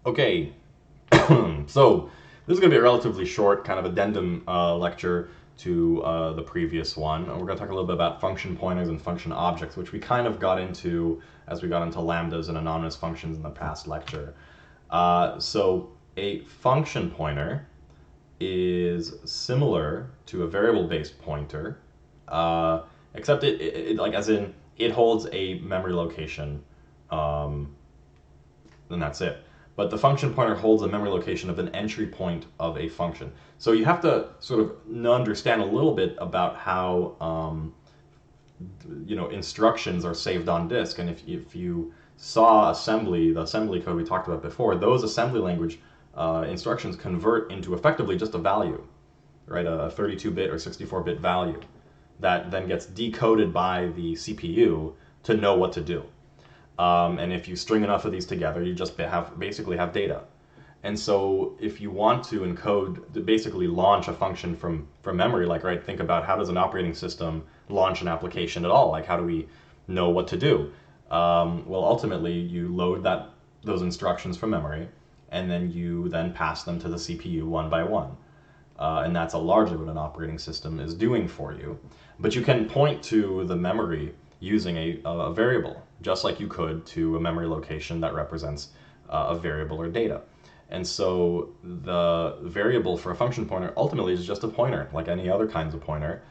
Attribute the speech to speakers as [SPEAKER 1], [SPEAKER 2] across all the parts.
[SPEAKER 1] Okay, so this is going to be a relatively short kind of addendum lecture to the previous one. And we're going to talk a little bit about function pointers and function objects, which we kind of got into as we got into lambdas and anonymous functions in the past lecture. So a function pointer is similar to a variable-based pointer, except it like as in it holds a memory location, um, and that's it. But the function pointer holds a memory location of an entry point of a function. So you have to sort of understand a little bit about how instructions are saved on disk. And if you saw the assembly code we talked about before, those assembly language instructions convert into effectively just a value, right? A 32-bit or 64-bit value that then gets decoded by the CPU to know what to do. And if you string enough of these together, you just basically have data. And so if you want to encode, to basically launch a function from memory, like, right, think about how does an operating system launch an application at all? Like, how do we know what to do? Well, ultimately, you load those instructions from memory, and then you pass them to the CPU one by one. And that's largely what an operating system is doing for you. But you can point to the memory using a variable, just like you could to a memory location that represents a variable or data. And so the variable for a function pointer ultimately is just a pointer, like any other kinds of pointer.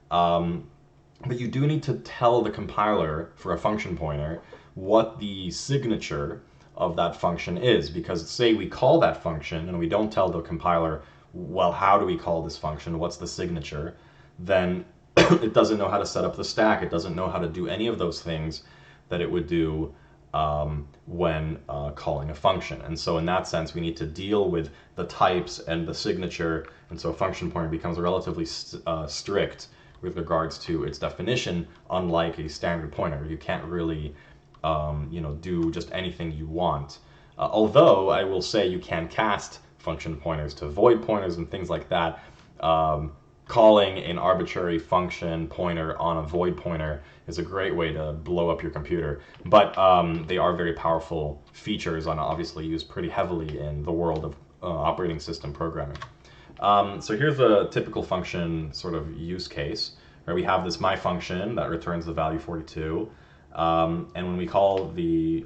[SPEAKER 1] But you do need to tell the compiler for a function pointer what the signature of that function is, because say we call that function and we don't tell the compiler, well, how do we call this function? What's the signature? Then it doesn't know how to set up the stack. It doesn't know how to do any of those things that it would do when calling a function. And so in that sense, we need to deal with the types and the signature. And so a function pointer becomes relatively strict with regards to its definition, unlike a standard pointer. You can't really do just anything you want. Although I will say you can cast function pointers to void pointers and things like that. Calling an arbitrary function pointer on a void pointer is a great way to blow up your computer. But they are very powerful features and obviously used pretty heavily in the world of operating system programming. So here's a typical function sort of use case, where we have this my function that returns the value 42. And when we call the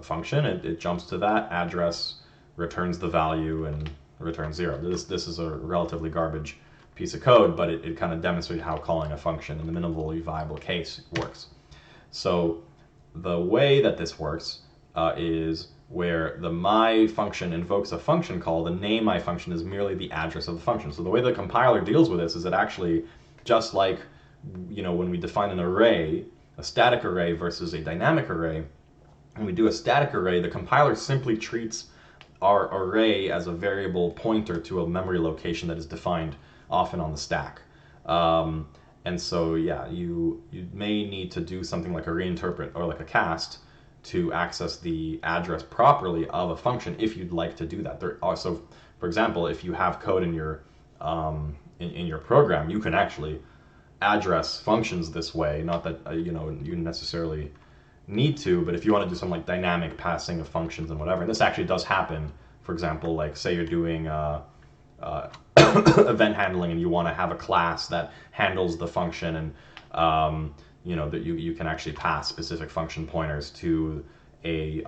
[SPEAKER 1] function, it jumps to that address, returns the value, and returns 0. This is a relatively garbage piece of code, but it kind of demonstrates how calling a function in the minimally viable case works. So the way that this works is where the my function invokes a function call. The name my function is merely the address of the function. So the way the compiler deals with this is it actually, just like when we define an array, a static array versus a dynamic array, when we do a static array, the compiler simply treats our array as a variable pointer to a memory location that is defined often on the stack. And so, yeah, you may need to do something like a reinterpret or like a cast to access the address properly of a function if you'd like to do that. There also, for example, if you have code in your in your program, you can actually address functions this way. Not that you necessarily need to, but if you want to do some like dynamic passing of functions and whatever, and this actually does happen. For example, like say you're doing event handling and you want to have a class that handles the function, and that you can actually pass specific function pointers to a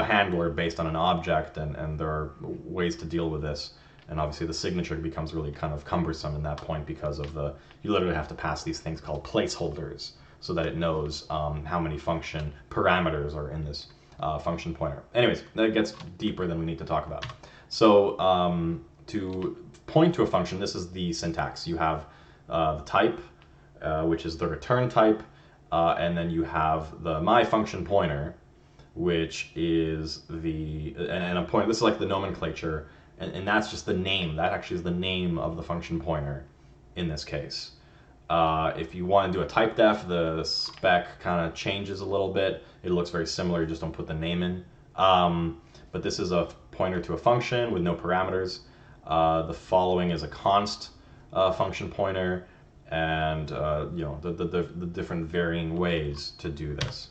[SPEAKER 1] handler based on an object, and there are ways to deal with this. And obviously the signature becomes really kind of cumbersome in that point because of you literally have to pass these things called placeholders so that it knows how many function parameters are in this function pointer. Anyways, that gets deeper than we need to talk about. So to point to a function, this is the syntax. You have the type, which is the return type, and then you have the my function pointer, which is and a pointer. This is like the nomenclature, and that's just the name. That actually is the name of the function pointer in this case. If you want to do a type def, the spec kind of changes a little bit. It looks very similar, you just don't put the name in. But this is a pointer to a function with no parameters. The following is a const function pointer, and the different varying ways to do this.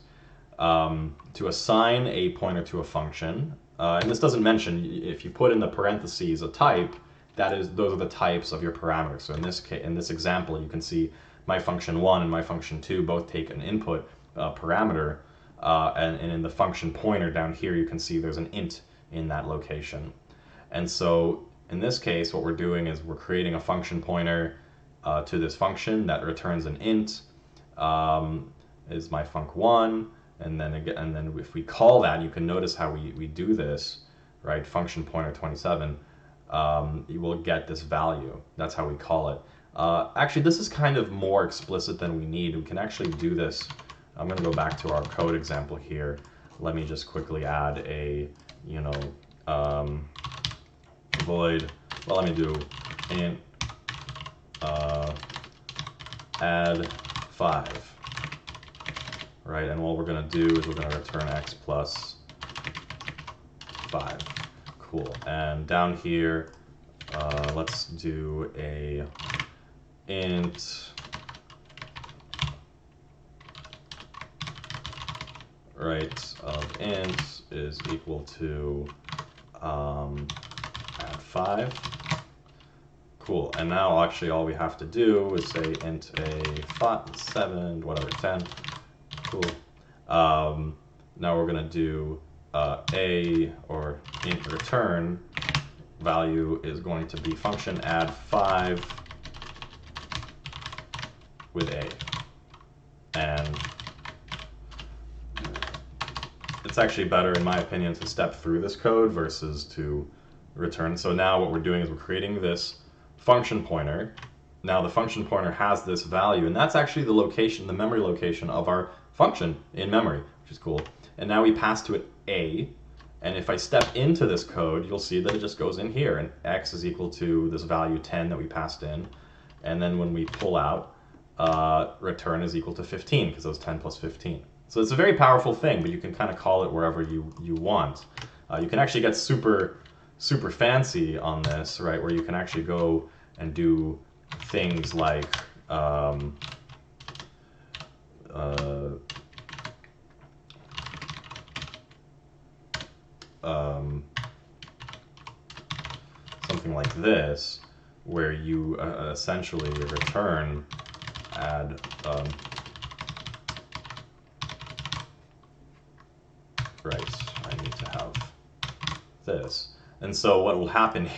[SPEAKER 1] to assign a pointer to a function. And this doesn't mention, if you put in the parentheses a type, those are the types of your parameters. So in this case, in this example, you can see my function 1 and my function 2 both take an input parameter, and in the function pointer down here, you can see there's an int in that location. And so in this case, what we're doing is we're creating a function pointer to this function that returns an int, is my func1, and then if we call that, you can notice how we do this, right? Function pointer 27, you will get this value. That's how we call it. Actually, this is kind of more explicit than we need. We can actually do this. I'm going to go back to our code example here. Let me just quickly add a, void. Well, let me do int add 5. Right, and what we're going to do is we're going to return x plus 5. Cool. And down here, let's do a int right of int is equal to add 5. Cool. And now actually all we have to do is say int a 7, whatever, 10. Cool. Now we're going to do a, or int return value is going to be function add 5 with a. And it's actually better, in my opinion, to step through this code versus to return. So now what we're doing is we're creating this function pointer. Now the function pointer has this value, and that's actually the location, the memory location of our function in memory, which is cool. And now we pass to it a, and if I step into this code, you'll see that it just goes in here, and x is equal to this value 10 that we passed in. And then when we pull out, return is equal to 15, because it was 10 plus 15. So it's a very powerful thing, but you can kind of call it wherever you want. You can actually get super fancy on this, right, where you can actually go and do things like something like this, where you essentially return add right, I need to have this. And so what will happen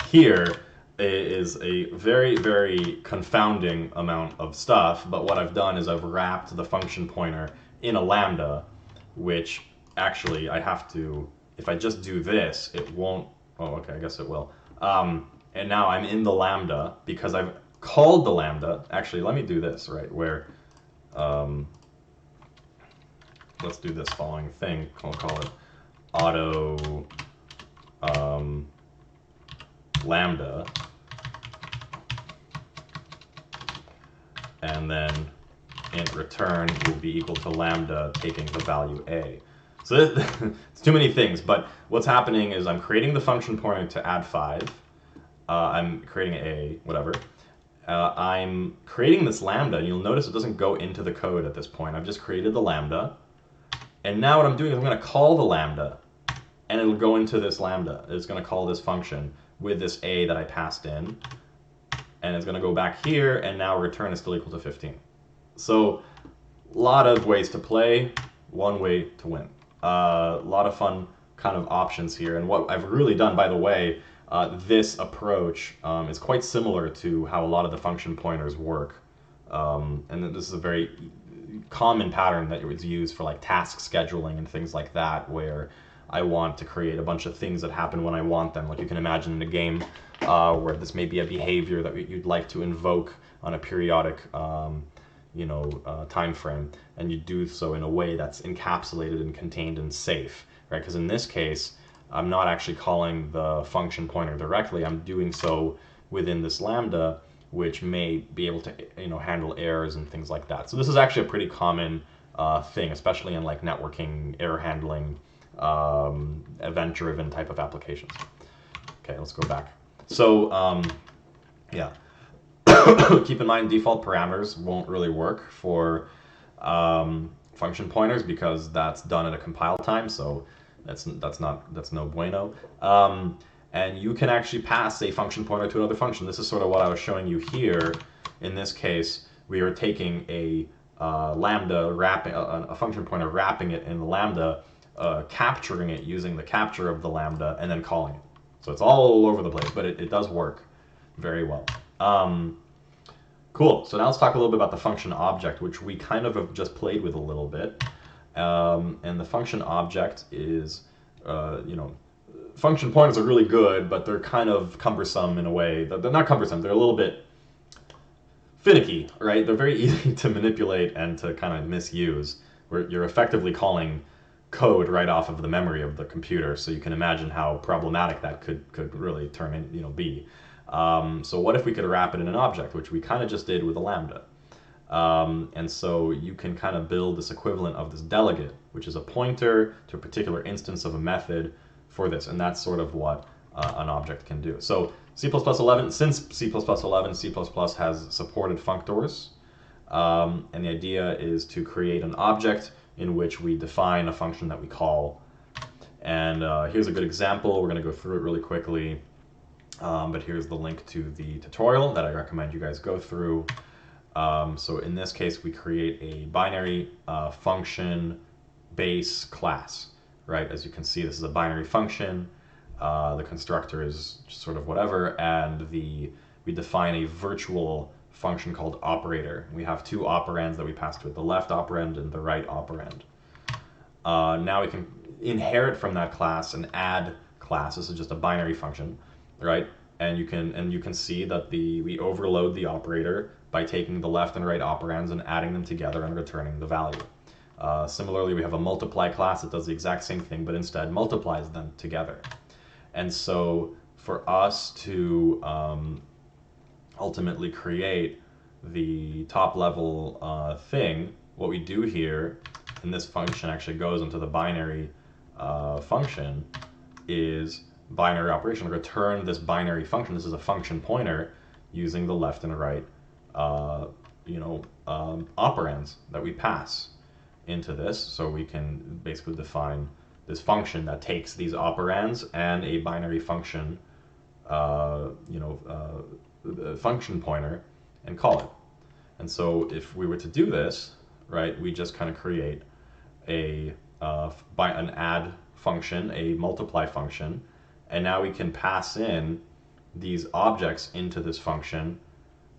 [SPEAKER 1] here is a very, very confounding amount of stuff, but what I've done is I've wrapped the function pointer in a lambda, which actually I have to, if I just do this, it won't, oh, okay, I guess it will. And now I'm in the lambda because I've called the lambda. Actually, let me do this, right, where, let's do this following thing. We'll call it auto lambda, and then int return will be equal to lambda taking the value a. So it's too many things, but what's happening is I'm creating the function pointer to add 5. I'm creating a whatever. I'm creating this lambda, and you'll notice it doesn't go into the code at this point. I've just created the lambda, and now what I'm doing is I'm going to call the lambda, and it'll go into this lambda. It's going to call this function with this a that I passed in, and it's going to go back here, and now return is still equal to 15. So a lot of ways to play, one way to win. A lot of fun kind of options here, and what I've really done, by the way, this approach is quite similar to how a lot of the function pointers work, and this is a very common pattern that was used for like task scheduling and things like that, where I want to create a bunch of things that happen when I want them. Like you can imagine in a game where this may be a behavior that you'd like to invoke on a periodic time frame, and you do so in a way that's encapsulated and contained and safe, right? Because in this case, I'm not actually calling the function pointer directly. I'm doing so within this lambda, which may be able to handle errors and things like that. So this is actually a pretty common thing, especially in like networking, error handling, event-driven type of applications. Okay, let's go back. So yeah, keep in mind default parameters won't really work for function pointers because that's done at a compile time, so that's no bueno. And you can actually pass a function pointer to another function. This is sort of what I was showing you here. In this case, we are taking a lambda, wrapping a function pointer, wrapping it in the lambda, capturing it using the capture of the lambda, and then calling it. So it's all over the place, but it does work very well. Cool. So now let's talk a little bit about the function object, which we kind of have just played with a little bit. And the function object is, function pointers are really good, but they're kind of cumbersome in a way. They're not cumbersome. They're a little bit finicky, right? They're very easy to manipulate and to kind of misuse, where you're effectively calling code right off of the memory of the computer. So you can imagine how problematic that could really turn in, be. So what if we could wrap it in an object, which we kind of just did with a lambda? And so you can kind of build this equivalent of this delegate, which is a pointer to a particular instance of a method for this. And that's sort of what an object can do. So C++11, since C++11, C++ has supported functors. And the idea is to create an object in which we define a function that we call. And here's a good example. We're going to go through it really quickly. But here's the link to the tutorial that I recommend you guys go through. So in this case, we create a binary function base class, right? As you can see, this is a binary function. The constructor is just sort of whatever, and we define a virtual function called operator. We have two operands that we pass to it, the left operand and the right operand. Now we can inherit from that class an add class. This is just a binary function, right? And you can see that we overload the operator by taking the left and right operands and adding them together and returning the value. Similarly, we have a multiply class that does the exact same thing, but instead multiplies them together. And so for us to ultimately create the top level thing, what we do here, and this function actually goes into the binary function, is binary operation. Return this binary function. This is a function pointer using the left and right operands that we pass into this. So we can basically define this function that takes these operands and a binary function, function pointer, and call it. And so if we were to do this, right, we just kind of create an add function, a multiply function, and now we can pass in these objects into this function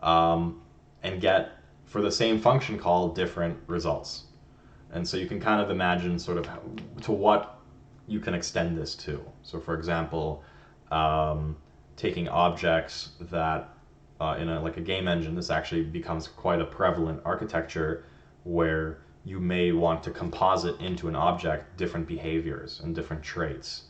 [SPEAKER 1] and get, for the same function call, different results. And so you can kind of imagine sort of to what you can extend this to. So for example, taking objects that in like a game engine, this actually becomes quite a prevalent architecture where you may want to composite into an object different behaviors and different traits.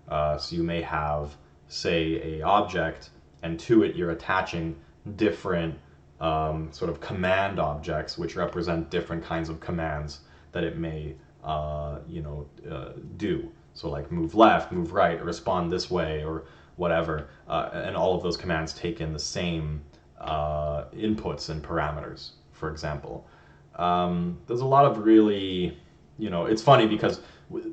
[SPEAKER 1] So you may have, say, a object, and to it you're attaching different sort of command objects which represent different kinds of commands that it may do. So like move left, move right, respond this way, or whatever. And all of those commands take in the same inputs and parameters, for example. There's a lot of really, it's funny because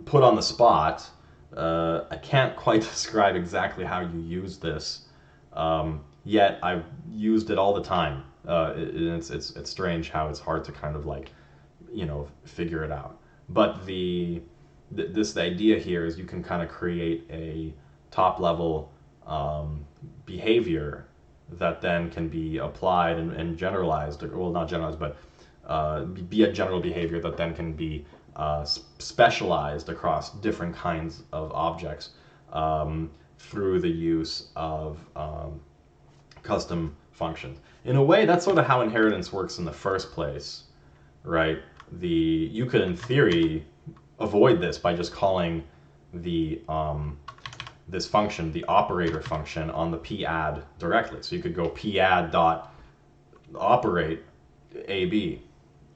[SPEAKER 1] put on the spot, I can't quite describe exactly how you use this, yet I've used it all the time. It's strange how it's hard to kind of like, figure it out. But the idea here is you can kind of create a top level behavior that then can be applied and generalized, well, not generalized, but be a general behavior that then can be specialized across different kinds of objects through the use of custom functions. In a way, that's sort of how inheritance works in the first place, right? You could, in theory, avoid this by just calling the this function, the operator function, on the padd directly. So you could go padd dot operate AB.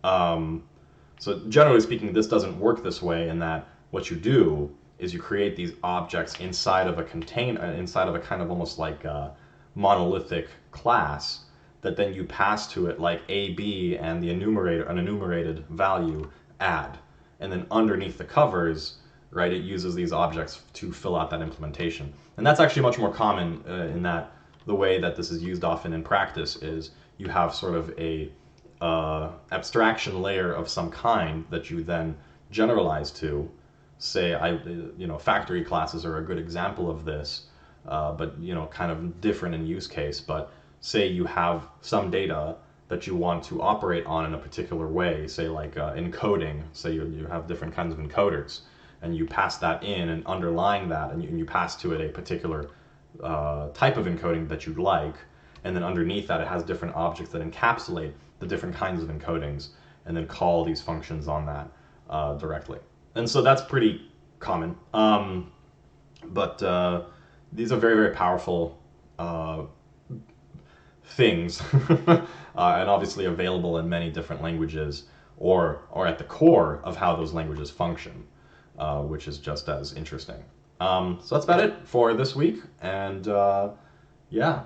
[SPEAKER 1] So generally speaking, this doesn't work this way, in that what you do is you create these objects inside of a inside of a kind of almost like a monolithic class that then you pass to it like AB and an enumerated value add. And then underneath the covers, right, it uses these objects to fill out that implementation. And that's actually much more common in that the way that this is used often in practice is you have sort of a abstraction layer of some kind that you then generalize to. Say, factory classes are a good example of this, but kind of different in use case. But say you have some data that you want to operate on in a particular way, say like encoding. Say you have different kinds of encoders, and you pass that in, and underlying that, and you pass to it a particular type of encoding that you'd like, and then underneath that it has different objects that encapsulate the different kinds of encodings, and then call these functions on that directly. And so that's pretty common. But these are very, very powerful things, and obviously available in many different languages, or at the core of how those languages function, which is just as interesting. So that's about it for this week, and yeah,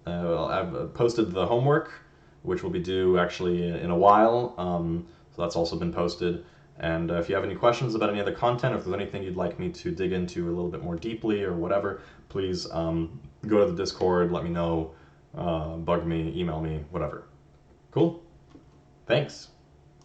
[SPEAKER 1] I've posted the homework, which will be due actually in a while, so that's also been posted. And if you have any questions about any of the content, or if there's anything you'd like me to dig into a little bit more deeply or whatever, please go to the Discord, let me know, bug me, email me, whatever. Cool. Thanks.